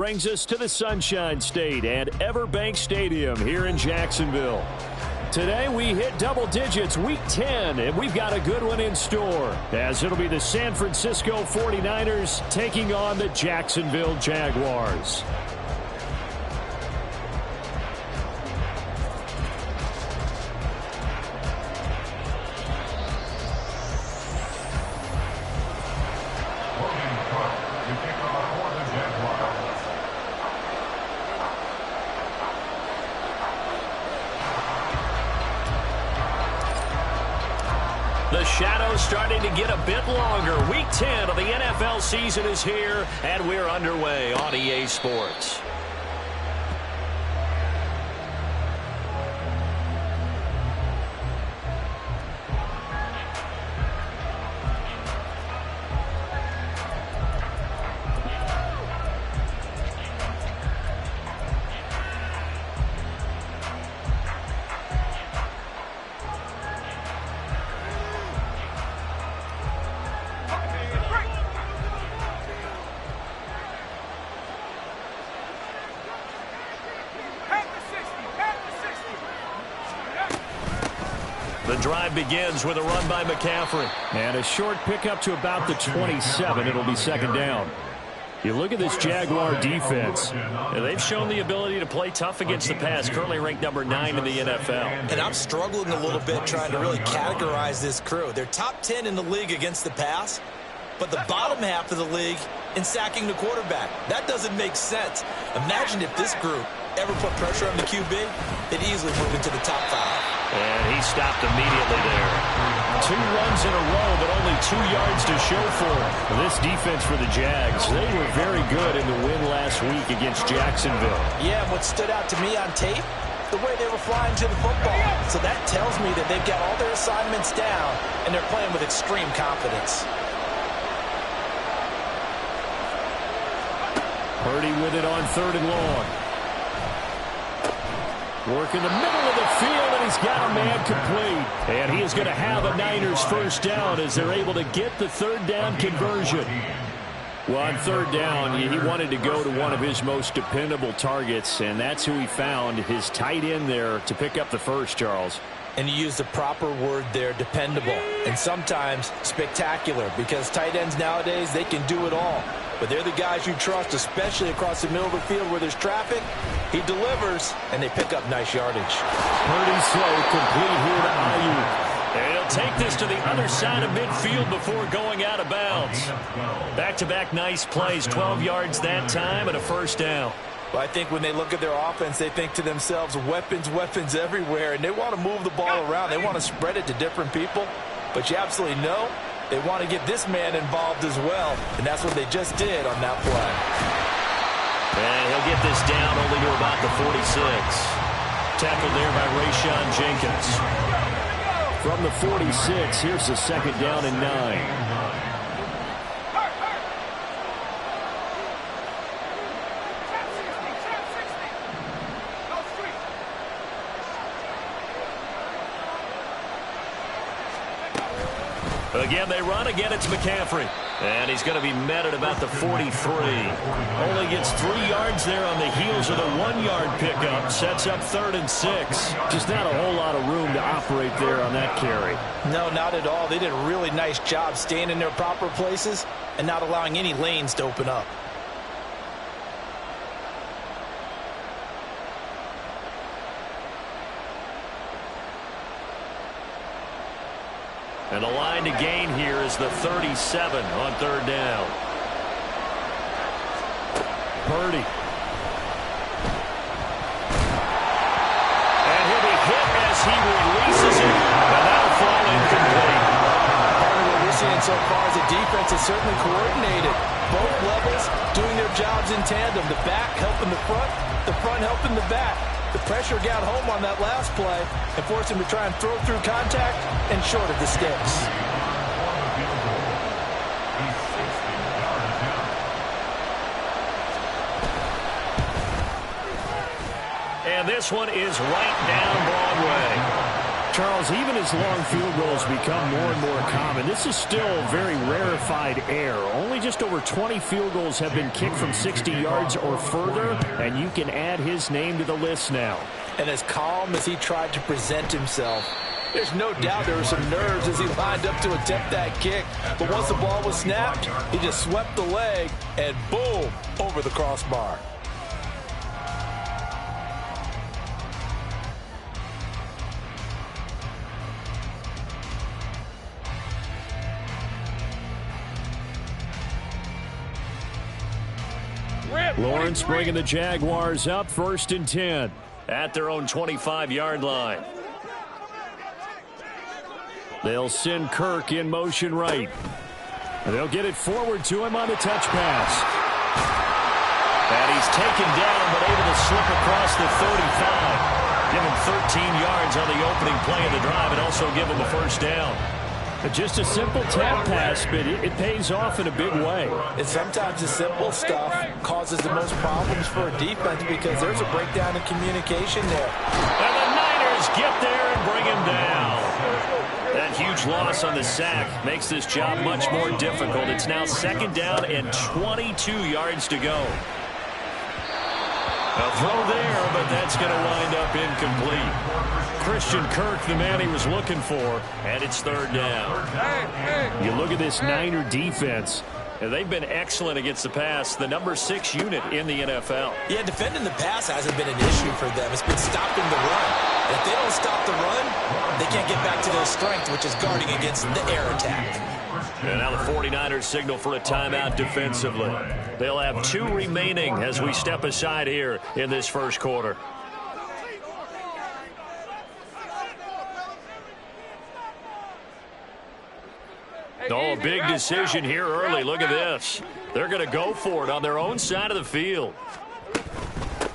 Brings us to the Sunshine State and Everbank Stadium here in Jacksonville. Today we hit double digits, week 10, and we've got a good one in store, as it'll be the San Francisco 49ers taking on the Jacksonville Jaguars. The shadow's starting to get a bit longer. Week 10 of the NFL season is here, and we're underway on EA Sports. The drive begins with a run by McCaffrey. And a short pickup to about the 27. It'll be second down. You look at this Jaguar defense. They've shown the ability to play tough against the pass, currently ranked number 9 in the NFL. And I'm struggling a little bit trying to really categorize this crew. They're top 10 in the league against the pass, but the bottom half of the league in sacking the quarterback. That doesn't make sense. Imagine if this group ever put pressure on the QB, they'd easily move into the top 5. And he stopped immediately there. 2 runs in a row, but only 2 yards to show for it. This defense for the Jags, they were very good in the win last week against Jacksonville. Yeah, and what stood out to me on tape, the way they were flying to the football. So that tells me that they've got all their assignments down, and they're playing with extreme confidence. Purdy with it on 3rd and long. Work in the middle of the field, and he's got a man complete. And he is going to have a Niners first down as they're able to get the 3rd down conversion. Well, on 3rd down, he wanted to go to one of his most dependable targets, and that's who he found, his tight end there, to pick up the first, Charles. And you use the proper word there, dependable, and sometimes spectacular, because tight ends nowadays, they can do it all. But they're the guys you trust, especially across the middle of the field where there's traffic. He delivers, and they pick up nice yardage. Pretty slow, complete here to Ayuk. And he'll take this to the other side of midfield before going out of bounds. Back-to-back nice plays, 12 yards that time, and a first down. Well, I think when they look at their offense, they think to themselves, weapons, weapons everywhere, and they want to move the ball around. They want to spread it to different people, but you absolutely know they want to get this man involved as well, and that's what they just did on that play. And he'll get this down only to about the 46. Tackled there by Rayshon Jenkins. From the 46, here's the 2nd down and 9. Again, they run. Again, it's McCaffrey. And he's going to be met at about the 43. Only gets 3 yards there on the heels of the 1-yard pickup. Sets up 3rd and 6. Just not a whole lot of room to operate there on that carry. No, not at all. They did a really nice job staying in their proper places and not allowing any lanes to open up. And the line to gain here is the 37 on 3rd down. Purdy. And he'll be hit as he releases it. And that'll fall incomplete. Part of what we're seeing so far is the defense is certainly coordinated. Both levels doing their jobs in tandem. The back helping the front helping the back. The pressure got home on that last play and forced him to try and throw through contact and short of the sticks. And this one is right down Broadway. Charles, even as long field goals become more and more common, this is still very rarefied air. Only just over 20 field goals have been kicked from 60 yards or further, and you can add his name to the list now. And as calm as he tried to present himself, there's no doubt there were some nerves as he lined up to attempt that kick. But once the ball was snapped, he just swept the leg and boom, over the crossbar. Lawrence bringing the Jaguars up 1st and 10. At their own 25-yard line. They'll send Kirk in motion right. They'll get it forward to him on the touch pass. And he's taken down but able to slip across the 35. Give him 13 yards on the opening play of the drive and also give him a first down. Just a simple tap pass, but it pays off in a big way. And sometimes the simple stuff causes the most problems for a defense because there's a breakdown in communication there. And the Niners get there and bring him down. That huge loss on the sack makes this job much more difficult. It's now 2nd down and 22 yards to go. A throw there, but that's going to wind up incomplete. Christian Kirk, the man he was looking for, and it's 3rd down. You look at this Niner defense. They've been excellent against the pass, the number 6 unit in the NFL. Yeah, defending the pass hasn't been an issue for them. It's been stopping the run. And if they don't stop the run, they can't get back to their strength, which is guarding against the air attack. And now the 49ers signal for a timeout defensively. They'll have 2 remaining as we step aside here in this first quarter. Oh, a big decision here early. Look at this. They're going to go for it on their own side of the field.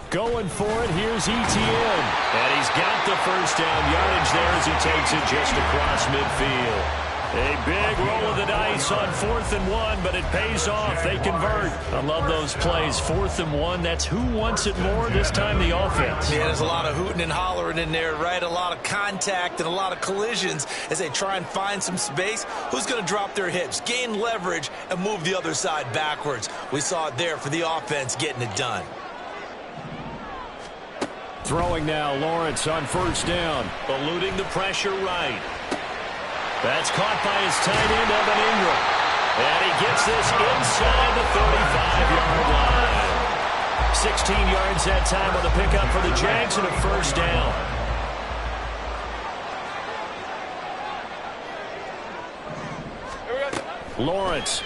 Going for it, here's Etienne. And he's got the first down yardage there as he takes it just across midfield. A big roll of the dice on 4th and 1, but it pays off. They convert. I love those plays. 4th and 1, that's who wants it more, this time the offense. Yeah, there's a lot of hooting and hollering in there, right? A lot of contact and a lot of collisions as they try and find some space. Who's going to drop their hips, gain leverage, and move the other side backwards? We saw it there for the offense getting it done. Throwing now, Lawrence on 1st down. Eluding the pressure right. That's caught by his tight end, Evan Ingram. And he gets this inside the 35-yard line. 16 yards that time on the pickup for the Jags and a first down. Lawrence.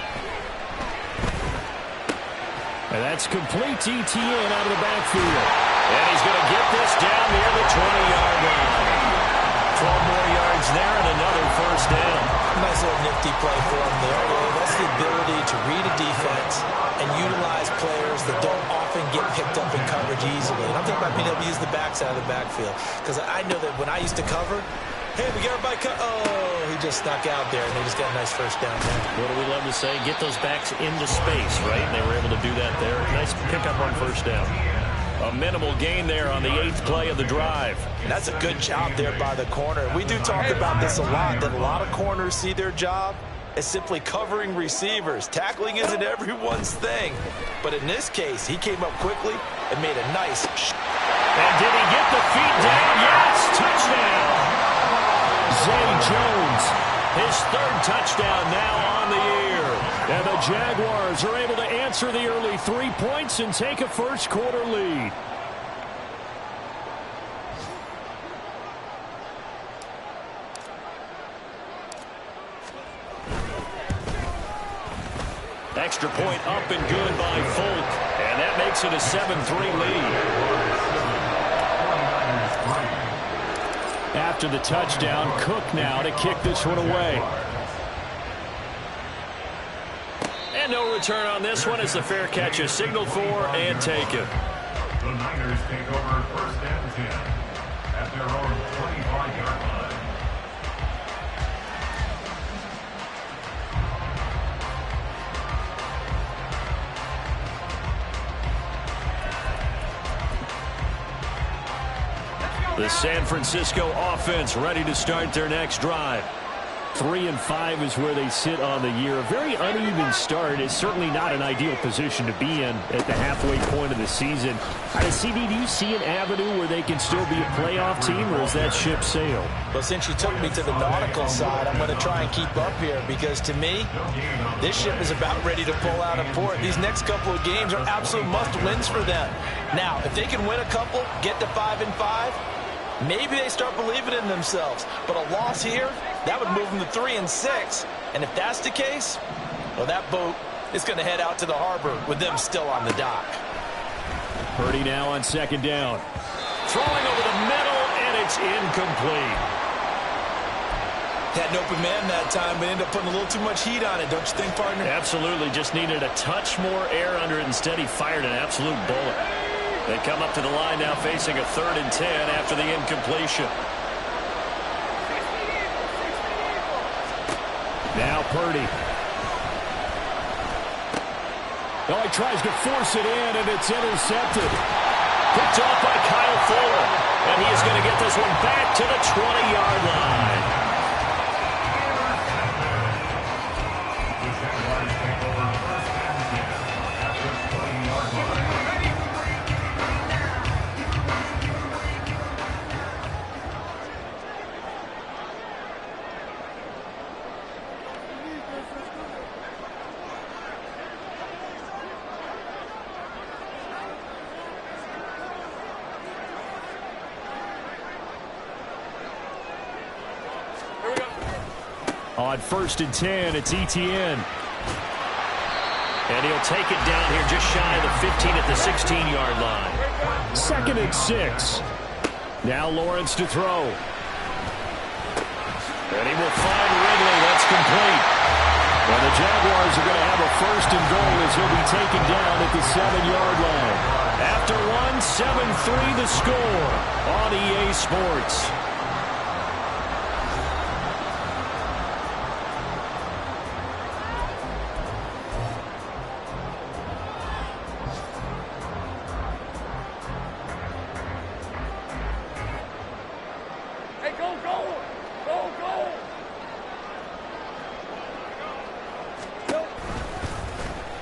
And that's complete to Etienne out of the backfield. And he's going to get this down near the 20-yard line. 12 more yards there and another first down. Nice little nifty play for him there. That's the ability to read a defense and utilize players that don't often get picked up in coverage easily. And I'm thinking about being able to use the backside of the backfield because I know that when I used to cover, hey, we got everybody cut. Oh, he just snuck out there, and they just got a nice first down there. What do we love to say? Get those backs into space, right? And they were able to do that there. Nice pickup on first down. A minimal gain there on the 8th play of the drive. And that's a good job there by the corner. We do talk about this a lot, that a lot of corners see their job as simply covering receivers. Tackling isn't everyone's thing. But in this case, he came up quickly and made a nice shot. And did he get the feet down? Yes, touchdown. Zay Jones. His 3rd touchdown now on the year. And the Jaguars are able to answer the early 3 points and take a first quarter lead. Extra point up and good by Folk. And that makes it a 7-3 lead. After the touchdown, Cook now to kick this one away. And no return on this one as the fair catch is signaled for and taken. The Niners take over 1st and 10 at their own 25-yard line. The San Francisco offense ready to start their next drive. 3-5 is where they sit on the year. A very uneven start is certainly not an ideal position to be in at the halfway point of the season. CD, do you see an avenue where they can still be a playoff team, or is that ship sailed? Well, since you took me to the nautical side, I'm going to try and keep up here because, to me, this ship is about ready to pull out of port. These next couple of games are absolute must-wins for them. Now, if they can win a couple, get to 5-5, maybe they start believing in themselves. But a loss here, that would move them to 3-6. And if that's the case, well, that boat is going to head out to the harbor with them still on the dock. Purdy now on second down. Throwing over the middle, and it's incomplete. Had an open man that time, but ended up putting a little too much heat on it, don't you think, partner? Absolutely. Just needed a touch more air under it. Instead, he fired an absolute bullet. They come up to the line now facing a 3rd and 10 after the incompletion. Now Purdy. Oh, he tries to force it in, and it's intercepted. Picked off by Kyle Fuller. And he is going to get this one back to the 20-yard line. On 1st and 10, it's Etienne. And he'll take it down here just shy of the 15 at the 16-yard line. 2nd and 6. Now Lawrence to throw. And he will find Ridley. That's complete. Well, the Jaguars are going to have a 1st and goal as he'll be taken down at the 7-yard line. After 7-3 the score on EA Sports.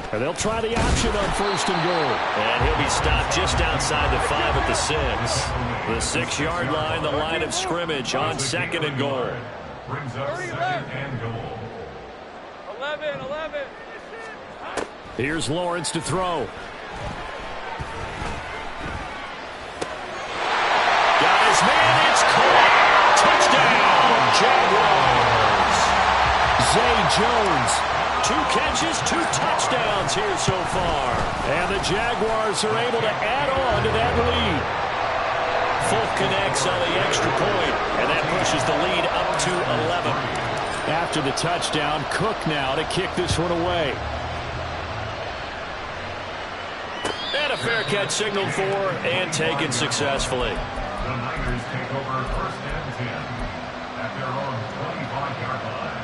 And they'll try the option on 1st and goal. And he'll be stopped just outside the 5 at the 6. The 6-yard line, the line of scrimmage on 2nd and goal. Brings up 2nd and goal. 11. Here's Lawrence to throw. Got his man, it's caught. Touchdown, Jaguars. Zay Jones. 2 catches, 2 touchdowns here so far. And the Jaguars are able to add on to that lead. Fulk connects on the extra point, and that pushes the lead up to 11. After the touchdown, Cook now to kick this one away. And a fair catch signaled for and taken successfully. The Niners take over 1st and 10 at their own 25-yard line.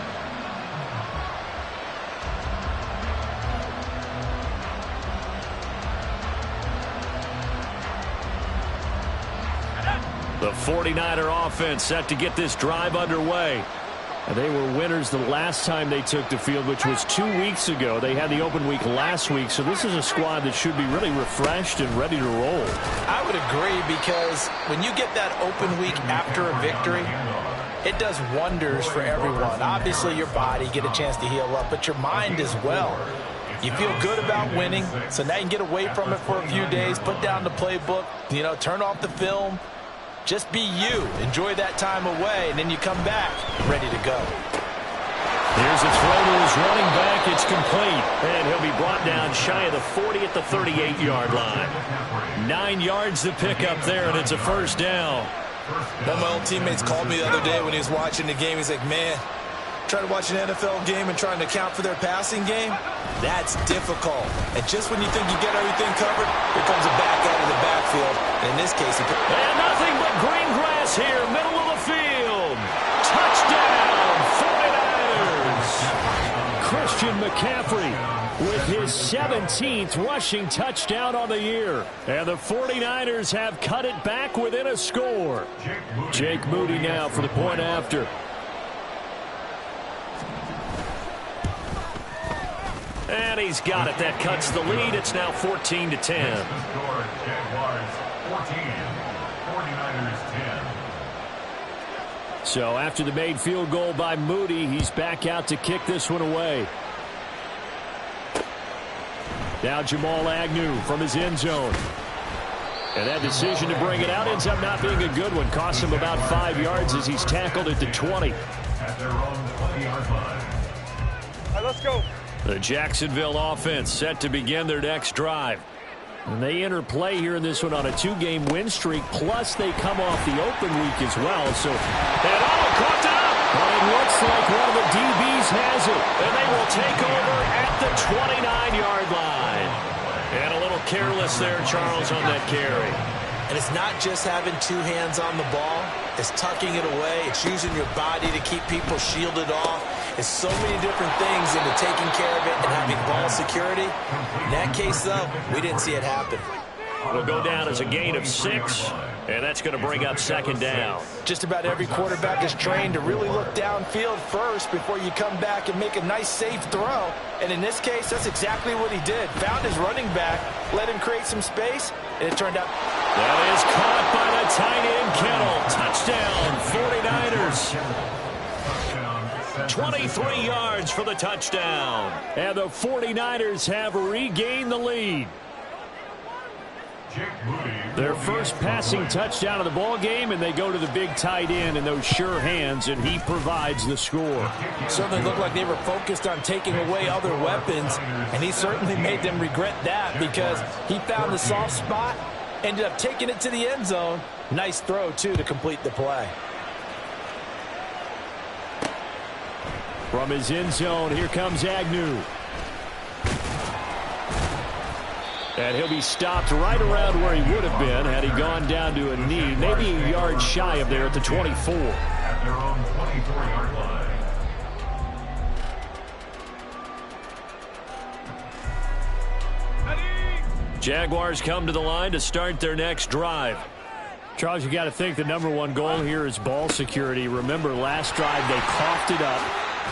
The 49er offense set to get this drive underway. And they were winners the last time they took the field, which was 2 weeks ago. They had the open week last week, so this is a squad that should be really refreshed and ready to roll. I would agree, because when you get that open week after a victory, it does wonders for everyone. Obviously, your body, get a chance to heal up, but your mind as well. You feel good about winning, so now you can get away from it for a few days, put down the playbook, turn off the film. Just be you. Enjoy that time away, and then you come back ready to go. Here's a throw to his running back. It's complete. And he'll be brought down shy of the 40 at the 38-yard line. 9 yards to pick up there, and it's a 1st down. One of my old teammates called me the other day when he was watching the game. He's like, man, trying to watch an NFL game and trying to account for their passing game, that's difficult. And just when you think you get everything covered, here comes a back out of the backfield. And in this case, and nothing but green grass here, middle of the field. Touchdown, 49ers. Christian McCaffrey with his 17th rushing touchdown on the year. And the 49ers have cut it back within a score. Jake Moody now for the point after. And he's got it. That cuts the lead. It's now 14-10. Jaguars 14, 49ers 10. So after the made field goal by Moody, he's back out to kick this one away. Now Jamal Agnew from his end zone. And that decision to bring it out ends up not being a good one. Costs him about 5 yards as he's tackled at the 20. At their own 20-yard line. All right, let's go. The Jacksonville offense set to begin their next drive. And they enter play here in this one on a 2-game win streak, plus they come off the open week as well. So, and caught up! But it looks like one of the DBs has it. And they will take over at the 29-yard line. And a little careless there, Charles, on that carry. And it's not just having two hands on the ball. It's tucking it away. It's using your body to keep people shielded off. It's so many different things into taking care of it and having ball security. In that case, though, we didn't see it happen. It'll go down as a gain of 6, and that's going to bring up second down. Just about every quarterback is trained to really look downfield first before you come back and make a nice, safe throw. And in this case, that's exactly what he did. Found his running back, let him create some space, and it turned out. That is caught by the tight end, Kittle. Touchdown, 49ers. 23 yards for the touchdown. And the 49ers have regained the lead. Their first passing touchdown of the ball game, and they go to the big tight end in those sure hands, and he provides the score. Certainly looked like they were focused on taking away other weapons, and he certainly made them regret that because he found the soft spot, ended up taking it to the end zone. Nice throw, too, to complete the play. From his end zone, here comes Agnew. And he'll be stopped right around where he would have been had he gone down to a knee, maybe a yard shy of there at the 24. At their own 24-yard line. Jaguars come to the line to start their next drive. Charles, you got to think the #1 goal here is ball security. Remember, last drive they coughed it up.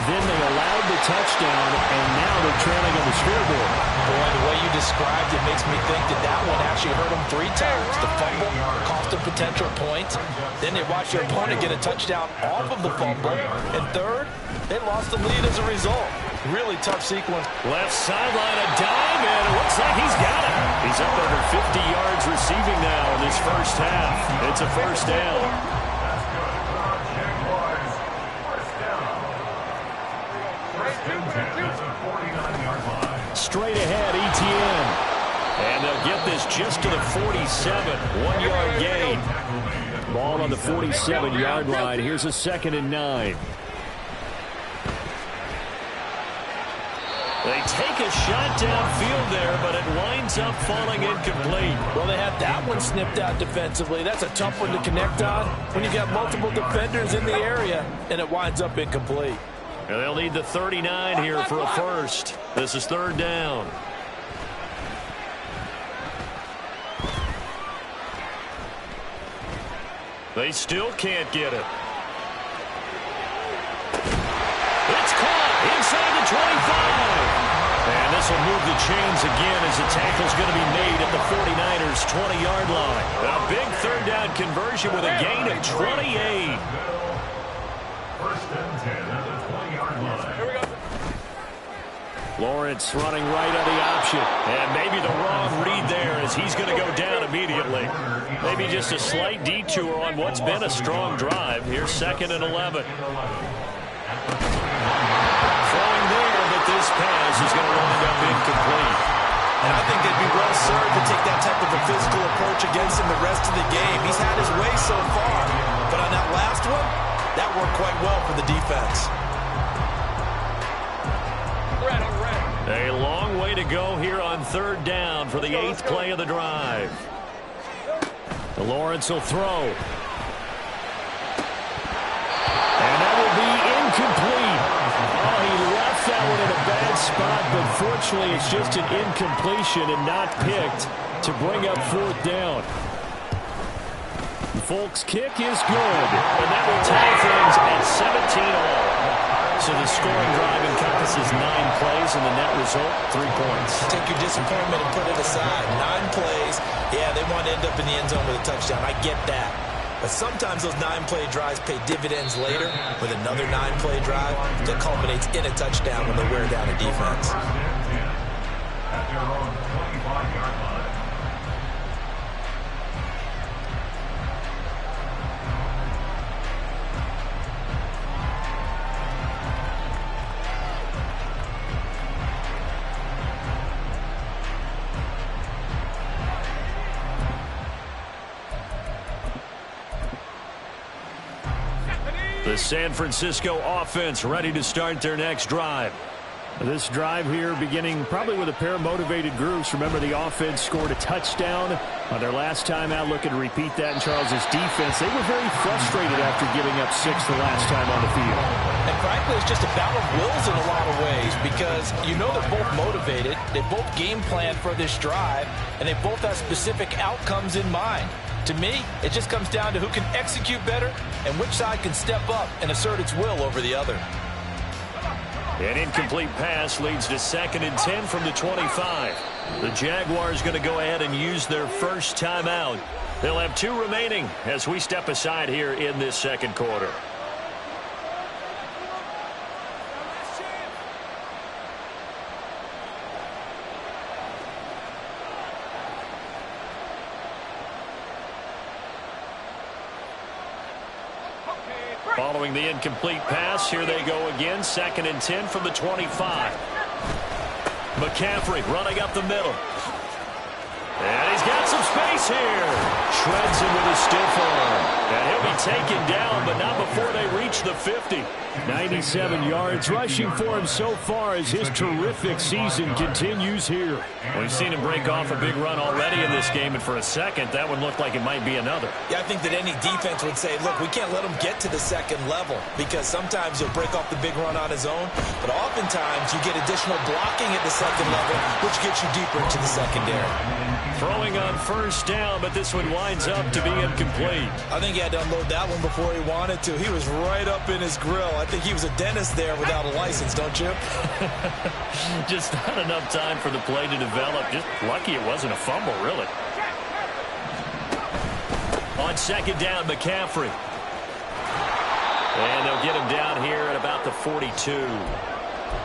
Then they allowed the touchdown, and now they're trailing on the scoreboard. Boy, the way you described it makes me think that that one actually hurt them 3 times. The fumble cost them potential points. Then they watched their opponent get a touchdown off of the fumble. And third, they lost the lead as a result. Really tough sequence. Left sideline, a dime, and it looks like he's got it. He's up over 50 yards receiving now in this first half. It's a first down. Straight ahead, Etienne. And they'll get this just to the 47. 1-yard gain. Ball on the 47-yard line. Here's a 2nd and 9. They take a shot downfield there, but it winds up falling incomplete. Well, they had that one snipped out defensively. That's a tough one to connect on when you've got multiple defenders in the area, and it winds up incomplete. And they'll need the 39 here for a first. This is 3rd down. They still can't get it. It's caught inside the 25. And this will move the chains again as the tackle's going to be made at the 49ers' 20-yard line. A big 3rd down conversion with a gain of 28. First and 10 at the 20-yard line. Here we go. Lawrence running right on the option. And maybe the wrong read there as he's going to go down immediately. Maybe just a slight detour on what's been a strong drive. Here's 2nd and 11. Throwing there, but this pass is going to wind up incomplete. And I think they'd be well served to take that type of a physical approach against him the rest of the game. He's had his way so far. But on that last one, that worked quite well for the defense. A long way to go here on 3rd down for the 8th play of the drive. Lawrence will throw. And that will be incomplete. Oh, he left that one in a bad spot, but fortunately it's just an incompletion and not picked to bring up 4th down. Folk's kick is good, and that will tie things at 17-all. So the scoring drive encompasses 9 plays, and the net result, 3 points. Take your disappointment and put it aside. 9 plays. Yeah, they want to end up in the end zone with a touchdown. I get that. But sometimes those 9-play drives pay dividends later with another 9-play drive that culminates in a touchdown when they wear down a defense. At their own 25-yard line. The San Francisco offense ready to start their next drive. This drive here beginning probably with a pair of motivated groups. Remember, the offense scored a touchdown on their last time out. Looking to repeat that in Charles' defense. They were very frustrated after giving up 6 the last time on the field. And frankly, it's just a battle of wills in a lot of ways because you know they're both motivated. They both game plan for this drive, and they both have specific outcomes in mind. To me, it just comes down to who can execute better and which side can step up and assert its will over the other. An incomplete pass leads to 2nd and 10 from the 25. The Jaguars going to go ahead and use their first timeout. They'll have 2 remaining as we step aside here in this second quarter. Following the incomplete pass, here they go again. 2nd and 10 from the 25. McCaffrey running up the middle. And he's got some space here. Shreds him with a stiff arm. And he'll be taken down, but not before they reach the 50. 97 yards rushing for him so far as his terrific season continues here. We've seen him break off a big run already in this game, and for a second, that one looked like it might be another. Yeah, I think that any defense would say, look, we can't let him get to the second level because sometimes he'll break off the big run on his own, but oftentimes you get additional blocking at the second level, which gets you deeper into the secondary. Throwing on first down, but this one winds up to be incomplete. I think he had to unload that one before he wanted to. He was right up in his grill. I think he was a dentist there without a license, don't you? Just not enough time for the play to develop. Just lucky it wasn't a fumble, really. On 2nd down, McCaffrey. And they'll get him down here at about the 42.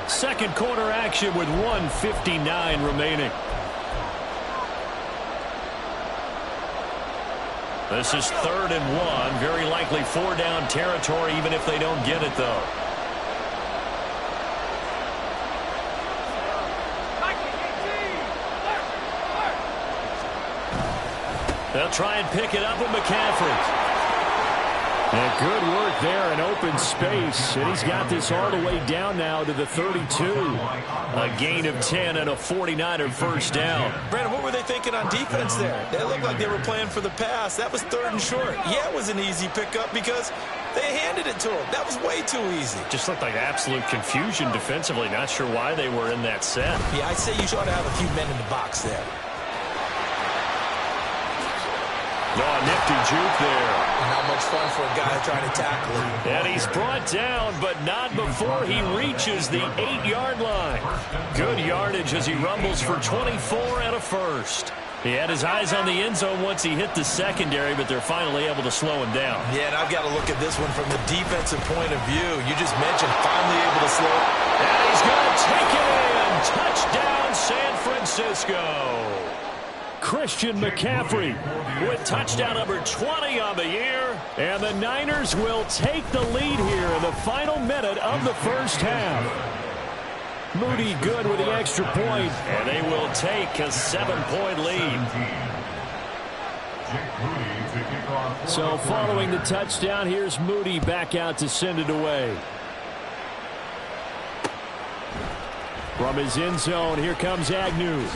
Second quarter action with 1:59 remaining. This is 3rd and 1. Very likely 4-down territory, even if they don't get it, though. They'll try and pick it up with McCaffrey. And good work there in open space. And he's got this all the way down now to the 32. A gain of 10 and a 49er first down. Brandon, what were they thinking on defense there? They looked like they were playing for the pass. That was 3rd and short. Yeah, it was an easy pickup because they handed it to him. That was way too easy. Just looked like absolute confusion defensively. Not sure why they were in that set. Yeah, I'd say you ought to have a few men in the box there. Oh, nifty juke there. Not much fun for a guy trying to tackle him. And he's brought down, but not before he reaches the 8-yard line. Good yardage as he rumbles for 24 and a first. He had his eyes on the end zone once he hit the secondary, but they're finally able to slow him down. Yeah, and I've got to look at this one from the defensive point of view. You just mentioned finally able to slow it. And he's going to take it in. Touchdown, San Francisco. Christian McCaffrey with touchdown number 20 on the year. And the Niners will take the lead here in the final minute of the first half. Moody good with the extra point, and they will take a 7-point lead. So following the touchdown, here's Moody back out to send it away. From his end zone, here comes Agnew.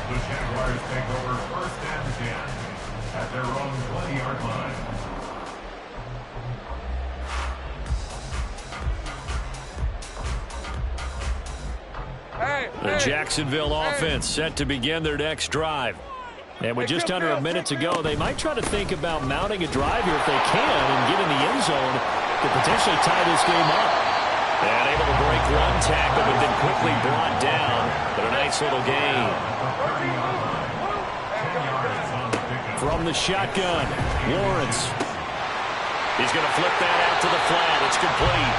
The Jaguars take over 1st and 10 at their own 20-yard line. The Jacksonville offense set to begin their next drive. And with just under a minute to go, they might try to think about mounting a drive here if they can and get in the end zone to potentially tie this game up. And able to break one tackle, but then quickly brought down. But a nice little gain. From the shotgun, Lawrence. He's going to flip that out to the flat. It's complete.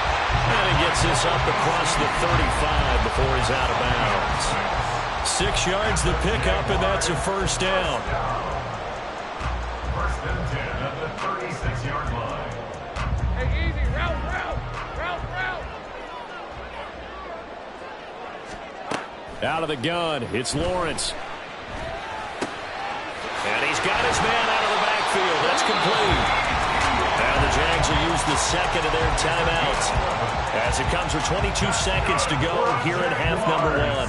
And he gets this up across the 35 before he's out of bounds. 6 yards the pickup, and that's a first down. First and 10 at the 36-yard line. Hey, easy. Route. Out of the gun, it's Lawrence. And he's got his man out of the backfield. That's complete. And the Jags will use the second of their timeouts as it comes with 22 seconds to go here in half number 1.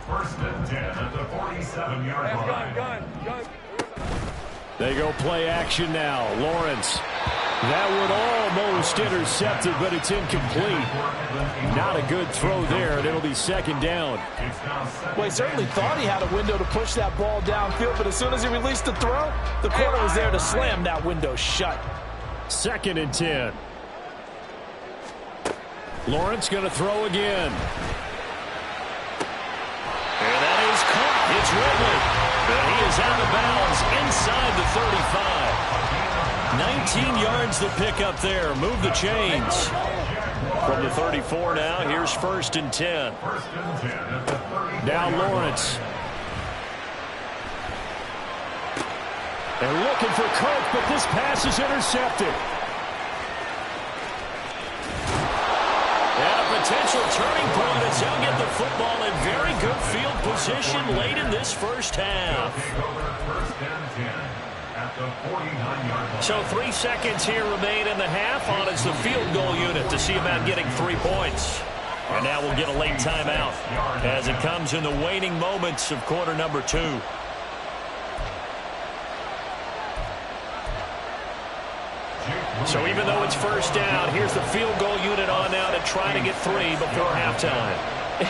First and 10 at the 47-yard line. Gun. They go play action now. Lawrence. That would almost intercept it, but it's incomplete. Not a good throw there, and it'll be second down. Well, he certainly thought he had a window to push that ball downfield, but as soon as he released the throw, the corner was there to slam that window shut. Second and 10. Lawrence going to throw again. And that is caught. It's Ridley. And he is out of bounds inside the 35. 19 yards the pickup there. Move the chains. From the 34 now, here's first and 10. Now Lawrence. They're looking for Kirk, but this pass is intercepted. And a potential turning point as they'll get the football in very good field position late in this first half. So 3 seconds here remain in the half on as the field goal unit to see about getting 3 points. And now we'll get a late timeout as it comes in the waning moments of quarter number 2. So even though it's first down, here's the field goal unit on now to try to get 3 before halftime.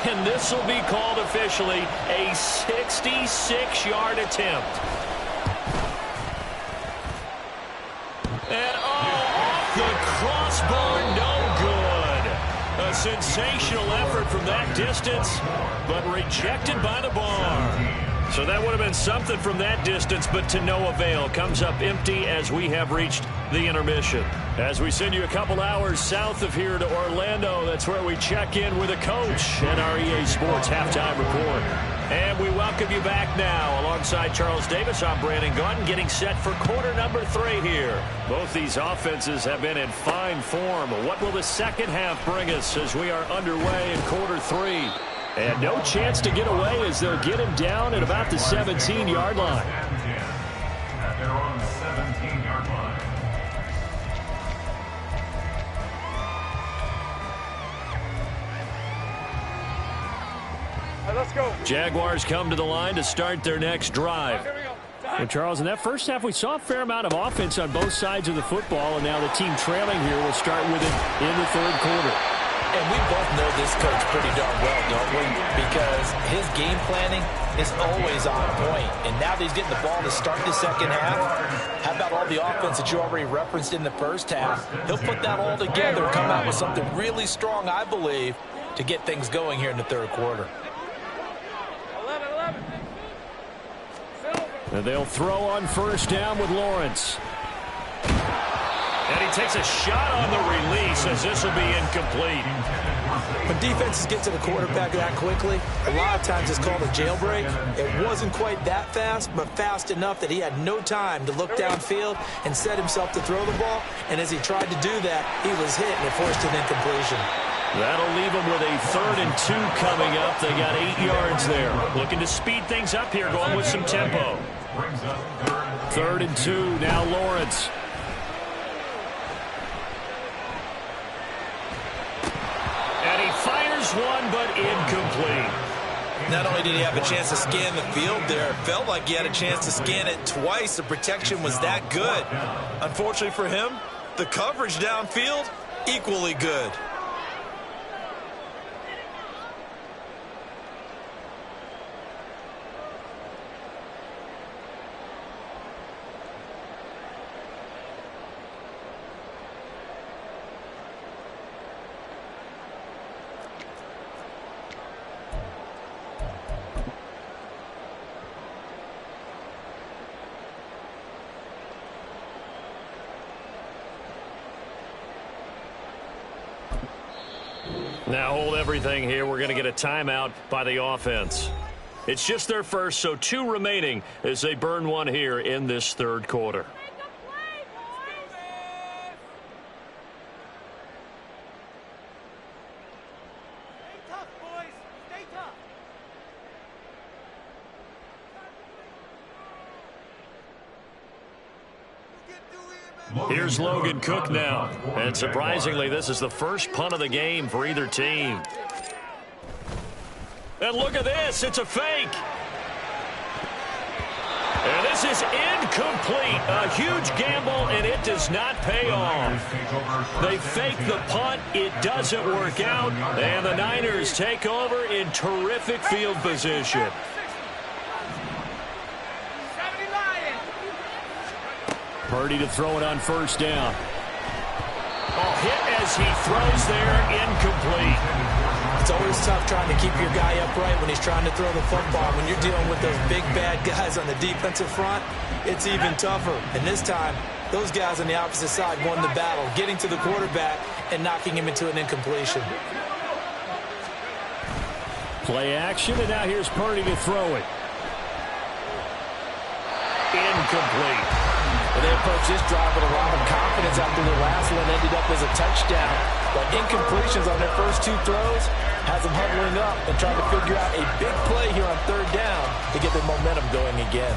And this will be called officially a 66-yard attempt. And off the crossbar, no good. A sensational effort from that distance, but rejected by the bar. So that would have been something from that distance, but to no avail. Comes up empty as we have reached the intermission. As we send you a couple hours south of here to Orlando, that's where we check in with a coach and our EA Sports halftime report. And we welcome you back now. Alongside Charles Davis, I'm Brandon Gaudin, getting set for quarter number 3 here. Both these offenses have been in fine form. What will the second half bring us as we are underway in quarter 3? And no chance to get away as they'll get him down at about the 17-yard line. At their own 17-yard line. All right, let's go. Jaguars come to the line to start their next drive. Here we go. Well, Charles, in that first half, we saw a fair amount of offense on both sides of the football, and now the team trailing here will start with it in the third quarter. And we both know this coach pretty darn well, don't we? Because his game planning is always on point. And now that he's getting the ball to start the second half, how about all the offense that you already referenced in the first half? He'll put that all together and come out with something really strong, I believe, to get things going here in the third quarter. 11. And they'll throw on first down with Lawrence. And he takes a shot on the release as this will be incomplete. When defenses get to the quarterback that quickly, a lot of times it's called a jailbreak. It wasn't quite that fast, but fast enough that he had no time to look downfield and set himself to throw the ball. And as he tried to do that, he was hit and it forced an incompletion. That'll leave them with a 3rd and 2 coming up. They got 8 yards there. Looking to speed things up here, going with some tempo. 3rd and 2, now Lawrence. And he fires one, but incomplete. Not only did he have a chance to scan the field there, it felt like he had a chance to scan it twice. The protection was that good. Unfortunately for him, the coverage downfield, equally good. Now hold everything here. We're going to get a timeout by the offense. It's just their first, so 2 remaining as they burn one here in this third quarter. Here's Logan Cook now. And surprisingly, this is the first punt of the game for either team. And look at this. It's a fake. And this is incomplete. A huge gamble, and it does not pay off. They fake the punt. It doesn't work out. And the Niners take over in terrific field position. Purdy to throw it on first down. Oh, hit as he throws there, incomplete. It's always tough trying to keep your guy upright when he's trying to throw the football. When you're dealing with those big, bad guys on the defensive front, it's even tougher. And this time, those guys on the opposite side won the battle, getting to the quarterback and knocking him into an incompletion. Play action, and now here's Purdy to throw it. Incomplete. And they approached this drive with a lot of confidence after the last one ended up as a touchdown. But incompletions on their first 2 throws has them huddling up and trying to figure out a big play here on third down to get their momentum going again.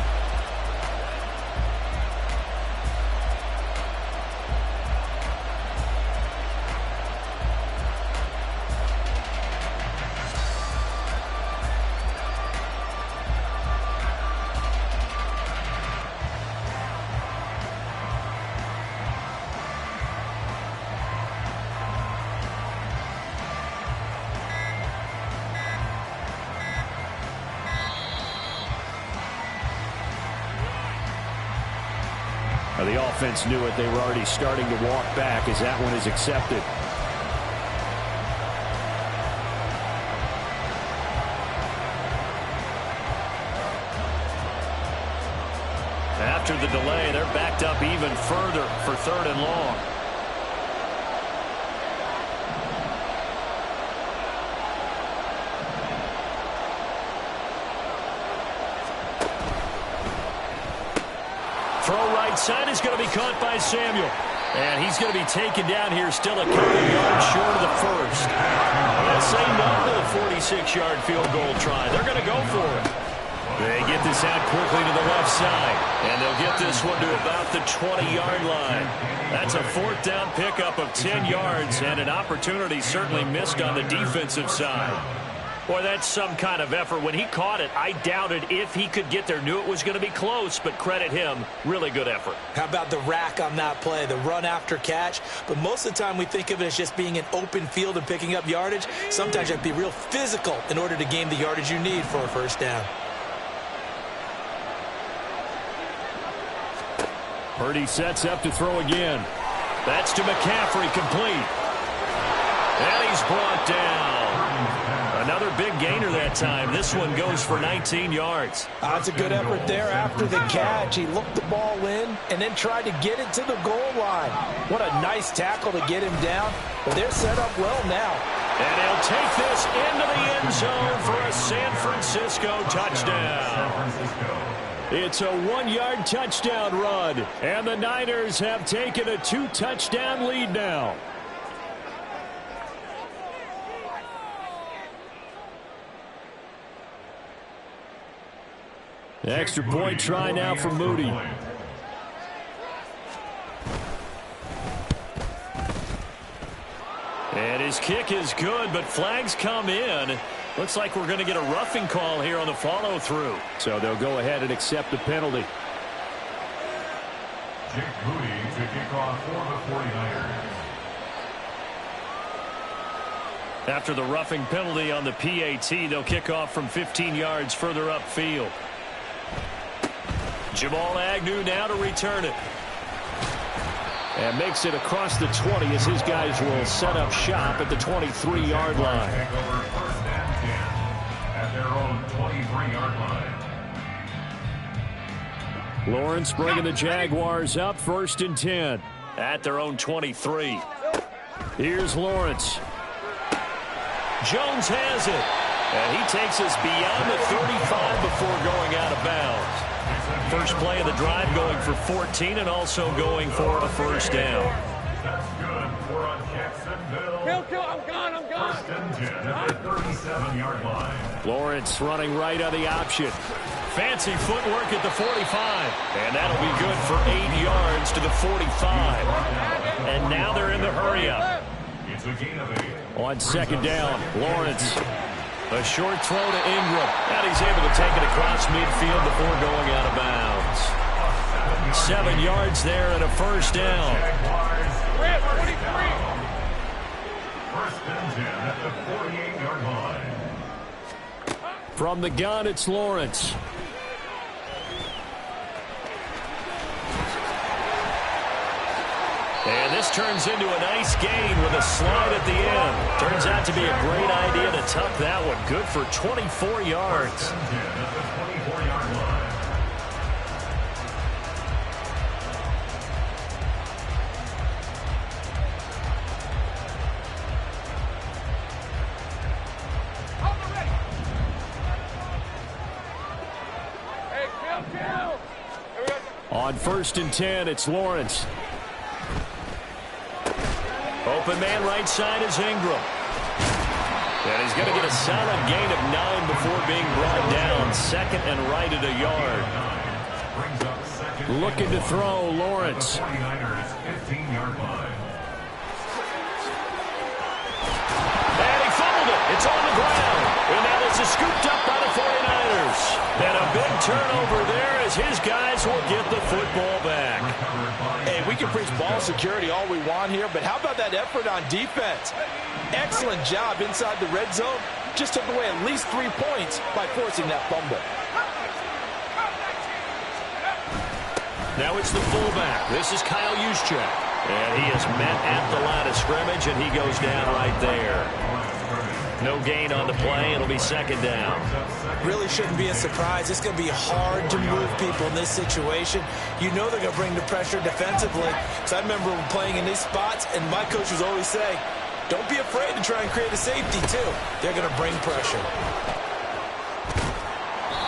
The offense knew it. They were already starting to walk back as that one is accepted. After the delay, they're backed up even further for 3rd and long. Throw right side is going to be caught by Samuel. And he's going to be taken down here still a couple yards short of the first. Let's say no to the 46-yard field goal try. They're going to go for it. They get this out quickly to the left side. And they'll get this one to about the 20-yard line. That's a 4th down pickup of 10 yards and an opportunity certainly missed on the defensive side. Boy, that's some kind of effort. When he caught it, I doubted if he could get there. Knew it was going to be close, but credit him. Really good effort. How about the rack on that play, the run after catch? But most of the time we think of it as just being an open field and picking up yardage. Sometimes you have to be real physical in order to gain the yardage you need for a first down. Purdy sets up to throw again. That's to McCaffrey, complete. And he's brought down. Another big gainer that time. This one goes for 19 yards. That's a good effort there after the catch. He looked the ball in and then tried to get it to the goal line. What a nice tackle to get him down. But they're set up well now. And he'll take this into the end zone for a San Francisco touchdown. It's a 1-yard touchdown run. And the Niners have taken a 2-touchdown lead now. Extra point try now for Moody. And his kick is good, but flags come in. Looks like we're going to get a roughing call here on the follow-through. So they'll go ahead and accept the penalty. Jake Moody to kick off for the 49ers. After the roughing penalty on the PAT, they'll kick off from 15 yards further upfield. Jamal Agnew now to return it. And makes it across the 20 as his guys will set up shop at the 23-yard line. Take over first and 10 at their own 23-yard line. Lawrence bringing the Jaguars up 1st and 10. At their own 23. Here's Lawrence. Jones has it. And he takes us beyond the 35 before going out of bounds. First play of the drive going for 14 and also going for a first down. That's good for a Jacksonville. Kill, I'm gone. First and 10 at the 37-yard line. Lawrence running right on the option. Fancy footwork at the 45. And that'll be good for 8 yards to the 45. And now they're in the hurry-up. It's a gain of 8. On second down, Lawrence. A short throw to Ingram. And he's able to take it across midfield before going out of bounds. 7 yards there and a first down. Red, 43. First and 10 at the 48-yard line. From the gun, it's Lawrence. And this turns into a nice gain with a slide at the end. Turns out to be a great idea to tuck that one. Good for 24 yards. First and 10 at the 24-yard line. Hey, kill. Here we go. On first and 10, it's Lawrence. Open man right side is Ingram. And he's going to get a solid gain of 9 before being brought down. Second and right at a yard. Brings up second. Looking to throw, Lawrence. 49ers 15-yard line. And he fumbled it. It's on the ground. And now this is scooped up by the 49ers. And a big turnover there as his guys will get the football back. Hey, we can preach ball security all we want here, but how about that effort on defense? Excellent job inside the red zone. Just took away at least 3 points by forcing that fumble. Now it's the fullback. This is Kyle Juszczyk. And he is met at the line of scrimmage, and he goes down right there. No gain on the play. It'll be second down. Really shouldn't be a surprise. It's going to be hard to move people in this situation. You know they're going to bring the pressure defensively. So I remember playing in these spots, and my coach was always saying, don't be afraid to try and create a safety, too. They're going to bring pressure.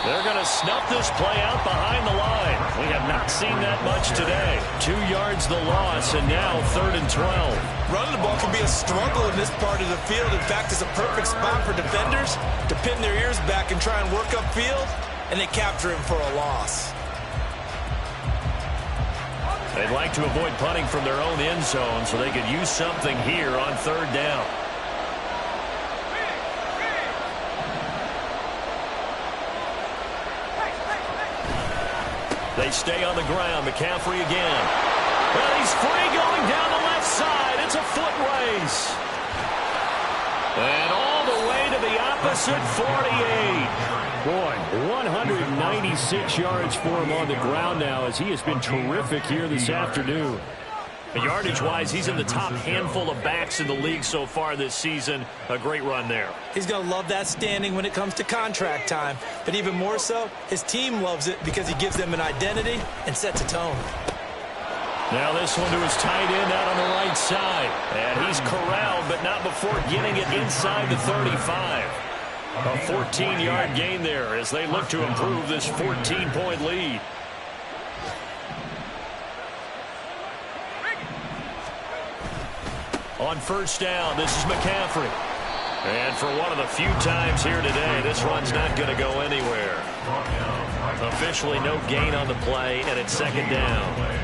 They're going to snuff this play out behind the line. We have not seen that much today. 2 yards the loss, and now 3rd and 12. Running the ball can be a struggle in this part of the field. In fact, it's a perfect spot for defenders to pin their ears back and try and work upfield, and they capture him for a loss. They'd like to avoid punting from their own end zone so they could use something here on 3rd down. They stay on the ground. McCaffrey again. Well, he's free going down the left side. It's a foot race. And all the way to the opposite 48. Boy, 196 yards for him on the ground now as he has been terrific here this afternoon. Yardage-wise, he's in the top handful of backs in the league so far this season. A great run there. He's going to love that standing when it comes to contract time. But even more so, his team loves it because he gives them an identity and sets a tone. Now this one to his tight end out on the right side. And he's corralled, but not before getting it inside the 35. A 14-yard gain there as they look to improve this 14-point lead. On first down, this is McCaffrey. And for one of the few times here today, this one's not going to go anywhere. Officially no gain on the play, and it's second down.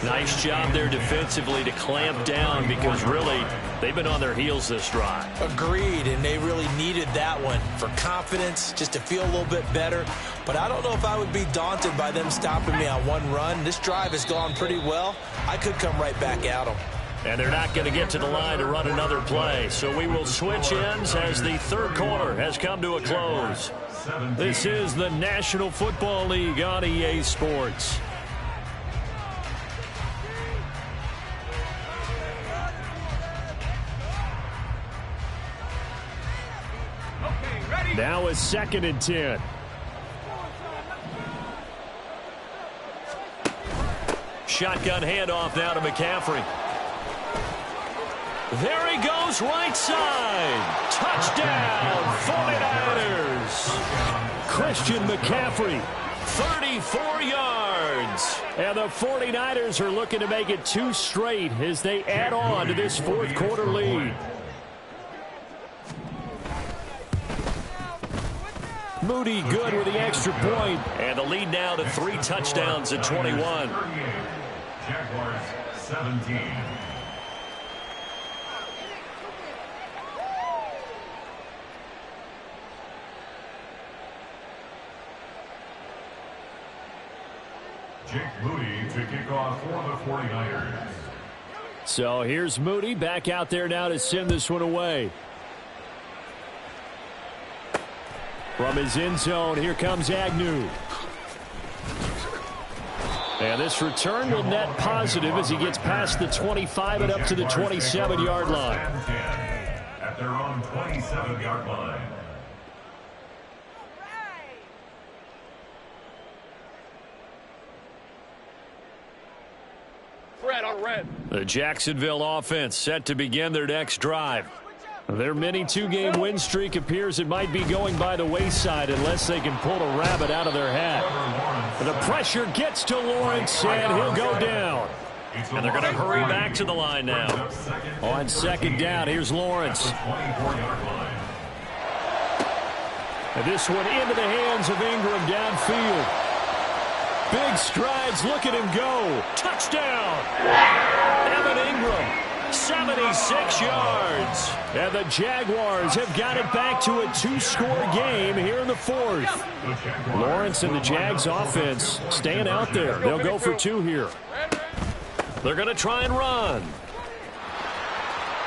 Nice job there defensively to clamp down because really they've been on their heels this drive. Agreed, and they really needed that one for confidence, just to feel a little bit better. But I don't know if I would be daunted by them stopping me on one run. This drive has gone pretty well. I could come right back at them. And they're not going to get to the line to run another play. So we will switch ends as the third quarter has come to a close. This is the National Football League on EA Sports. Now a 2nd and 10. Shotgun handoff now to McCaffrey. There he goes, right side. Touchdown, 49ers. Christian McCaffrey, 34 yards. And the 49ers are looking to make it 2 straight as they add on to this fourth quarter lead. Moody good with the extra point. And the lead now to 3 touchdowns at 21. Jaguars 17. Jake Moody to kick off for the 49ers. So here's Moody back out there now to send this one away. From his end zone, here comes Agnew. And this return will net positive as he gets past the 25 and up to the 27-yard line. At their own 27-yard line. Red on red. The Jacksonville offense set to begin their next drive. Their mini 2-game win streak appears it might be going by the wayside unless they can pull a rabbit out of their hat. The pressure gets to Lawrence, and he'll go down. And they're going to hurry back to the line now. On second down, here's Lawrence. And this one into the hands of Ingram downfield. Big strides, look at him go. Touchdown! Evan Ingram. 76 yards. And the Jaguars have got it back to a 2-score game here in the fourth. Lawrence and the Jags offense staying out there. They'll go for 2 here. They're going to try and run.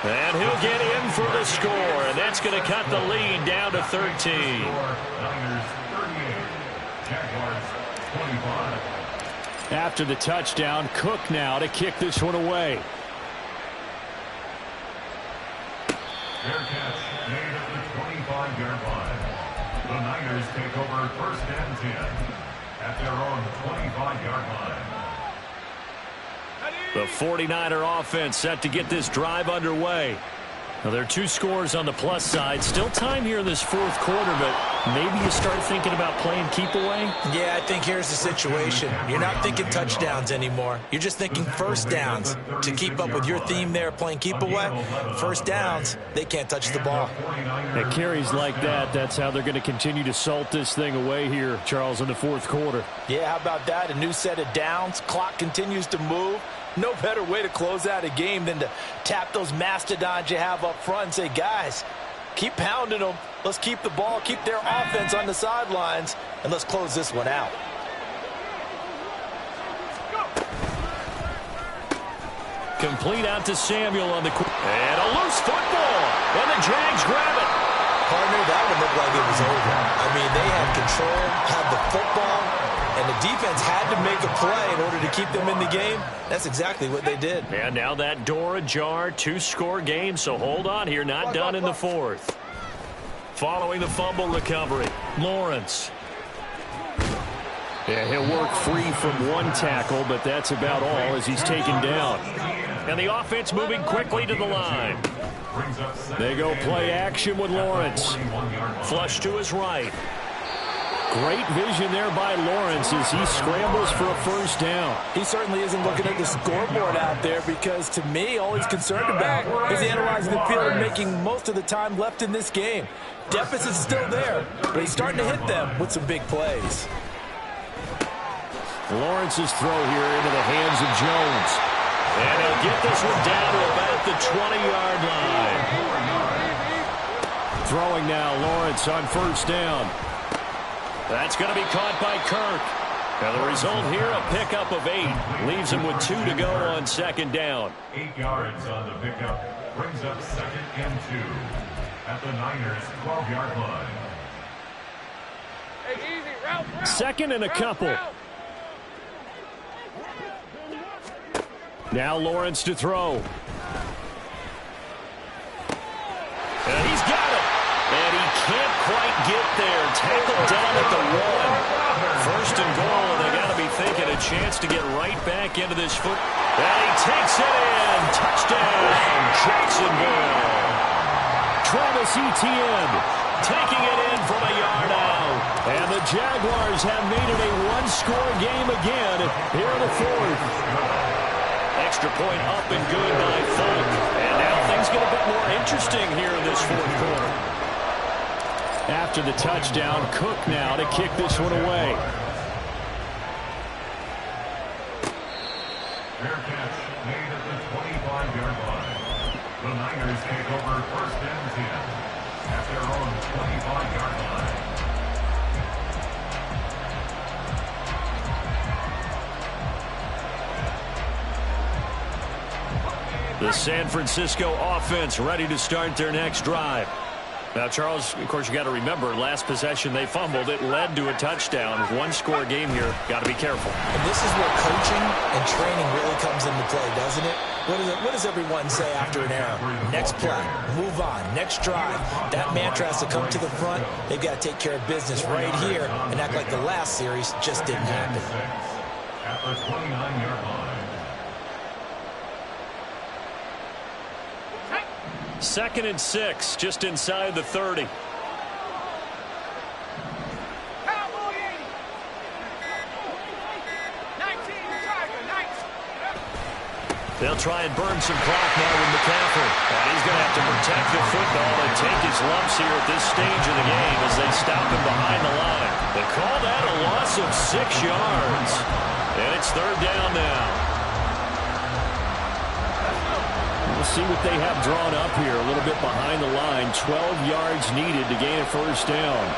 And he'll get in for the score. And that's going to cut the lead down to 13. After the touchdown, Cook now to kick this one away. Fair catch made at the 25-yard line. The Niners take over first and 10 at their own 25-yard line. The 49er offense set to get this drive underway. Now, there are 2 scores on the plus side. Still time here in this fourth quarter, but maybe you start thinking about playing keep away? Yeah, I think here's the situation. You're not thinking touchdowns anymore. You're just thinking first downs. To keep up with your theme there, playing keep away, first downs, they can't touch the ball. At carries like that, that's how they're going to continue to salt this thing away here, Charles, in the fourth quarter. Yeah, how about that? A new set of downs. Clock continues to move. No better way to close out a game than to tap those mastodons you have up front and say, guys, keep pounding them. Let's keep the ball, keep their offense on the sidelines, and let's close this one out. Complete out to Samuel on the and a loose football, and the Jags grab it. Partner, that one looked like it was over. I mean, they had control, had the football, and the defense had to make a play in order to keep them in the game. That's exactly what they did. And now that door ajar, 2-score game, so hold on here, not done in the fourth. Following the fumble recovery, Lawrence. Yeah, he'll work free from 1 tackle, but that's about all as he's taken down. And the offense moving quickly to the line. They go play action with Lawrence. Flush to his right. Great vision there by Lawrence as he scrambles for a first down. He certainly isn't looking at the scoreboard out there because, to me, all he's concerned about is analyzing the field and making most of the time left in this game. Deficit's still there, but he's starting to hit them with some big plays. Lawrence's throw here into the hands of Jones. And he'll get this one down to about the 20-yard line. Throwing now, Lawrence on first down. That's going to be caught by Kirk. And the result here, a pickup of 8. Leaves him with 2 to go on second down. 8 yards on the pickup. Brings up second and 2 at the Niners' 12-yard line. Hey, easy, route. Second and a couple. Now Lawrence to throw. And he's got it. And he can't quite get there. Tackled down at the 1. First and goal, and they got to be thinking a chance to get right back into this foot. And he takes it in. Touchdown, Jacksonville. Travis Etienne taking it in from a yard out. And the Jaguars have made it a one-score game again here in the fourth. Extra point up and good by Folk. And now things get a bit more interesting here in this fourth quarter. After the touchdown, Cook now to kick this one away. Fair catch made at the 25-yard line. The Niners take over first and 10 at their own 25-yard line. The San Francisco offense ready to start their next drive. Now, Charles, of course, you got to remember, last possession they fumbled. It led to a touchdown. One-score game here. Got to be careful. And this is where coaching and training really comes into play, doesn't it? What does everyone say after an error? Next play, move on, next drive. That mantra has to come to the front. They've got to take care of business right here and act like the last series just didn't happen. At the 29-yard line. 2nd and 6, just inside the 30. They'll try and burn some clock now with McCaffrey. And he's going to have to protect the football and take his lumps here at this stage of the game as they stop him behind the line. They call that a loss of 6 yards. And it's 3rd down now. We'll see what they have drawn up here. A little bit behind the line. 12 yards needed to gain a first down.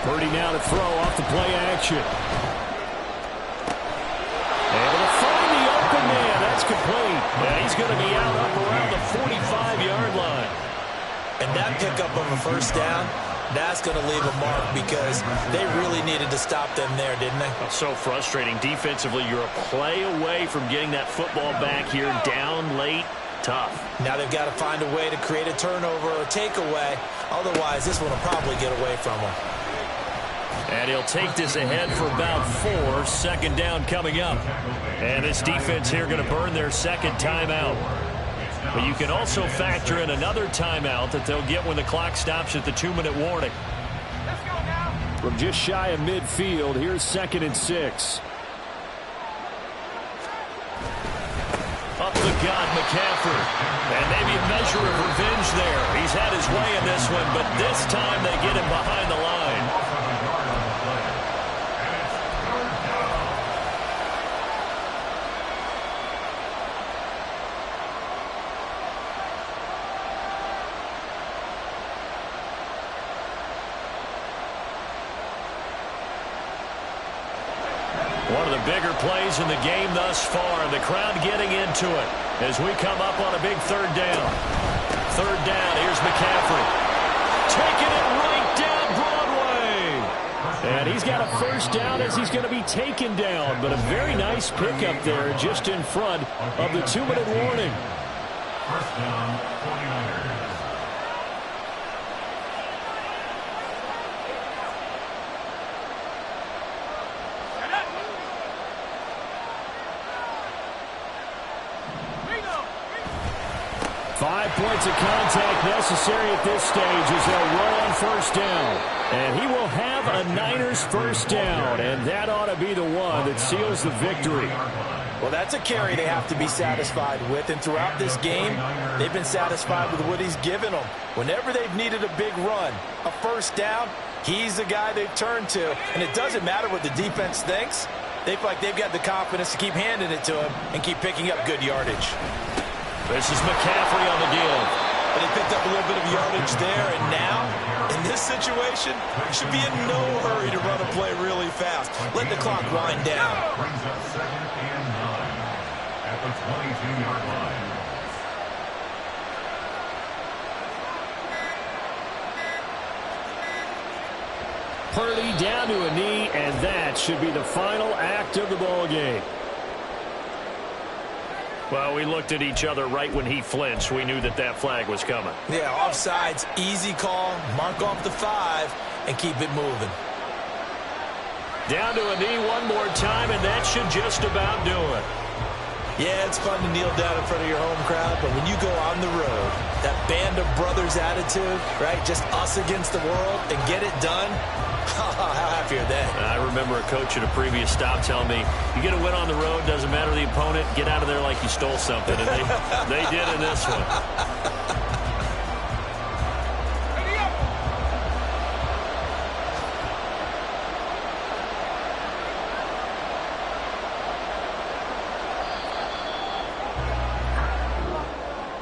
Purdy now to throw off the play action. Able to find the open man. That's complete. And he's going to be out up around the 45-yard line. And that pickup of a first down, that's going to leave a mark because they really needed to stop them there, didn't they? So frustrating. Defensively, you're a play away from getting that football back here. Down late. Tough. Now they've got to find a way to create a turnover or takeaway. Otherwise, this one will probably get away from them. And he'll take this ahead for about 4. 2nd down coming up. And this defense here going to burn their second timeout. But you can also factor in another timeout that they'll get when the clock stops at the 2-minute warning. Let's go now. From just shy of midfield, here's 2nd and 6. Up the gut, McCaffrey. And maybe a measure of revenge there. He's had his way in this one, but this time they get him behind the line. One of the bigger plays in the game thus far, and the crowd getting into it as we come up on a big 3rd down. 3rd down, here's McCaffrey. Taking it right down Broadway. And he's got a first down as he's going to be taken down, but a very nice pickup there just in front of the 2-minute warning. First down, 49ers. 5 points of contact necessary at this stage as they'll roll on first down. And he will have a Niners first down, and that ought to be the one that seals the victory. Well, that's a carry they have to be satisfied with, and throughout this game, they've been satisfied with what he's given them. Whenever they've needed a big run, a first down, he's the guy they've turned to, and it doesn't matter what the defense thinks. They feel like they've got the confidence to keep handing it to him and keep picking up good yardage. This is McCaffrey on the give. And he picked up a little bit of yardage there, and now, in this situation, should be in no hurry to run a play really fast. Let the clock wind down. Brings up 2nd and 9 at the 22-yard line. Purdy down to a knee, and that should be the final act of the ball game. Well, we looked at each other right when he flinched. We knew that that flag was coming. Yeah, offsides, easy call. Mark off the 5 and keep it moving. Down to a knee one more time, and that should just about do it. Yeah, it's fun to kneel down in front of your home crowd, but when you go on the road, that band of brothers attitude, right, just us against the world, and get it done, how happy are they? I remember a coach at a previous stop telling me, you get a win on the road, doesn't matter the opponent, get out of there like you stole something. And they did in this one.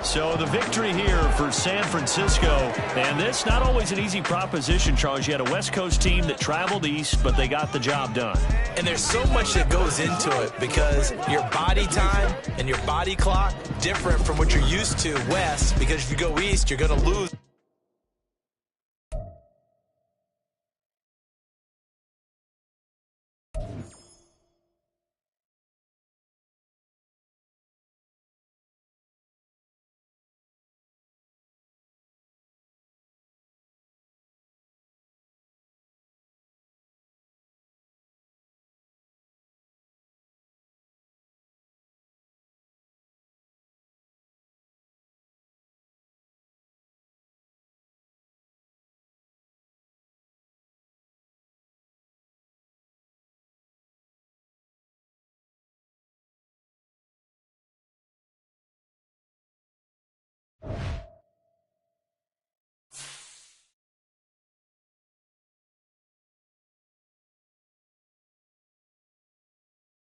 So the victory here for San Francisco, and this not always an easy proposition, Charles. You had a West Coast team that traveled east, but they got the job done. And there's so much that goes into it because your body time and your body clock different from what you're used to west, because if you go east, you're going to lose.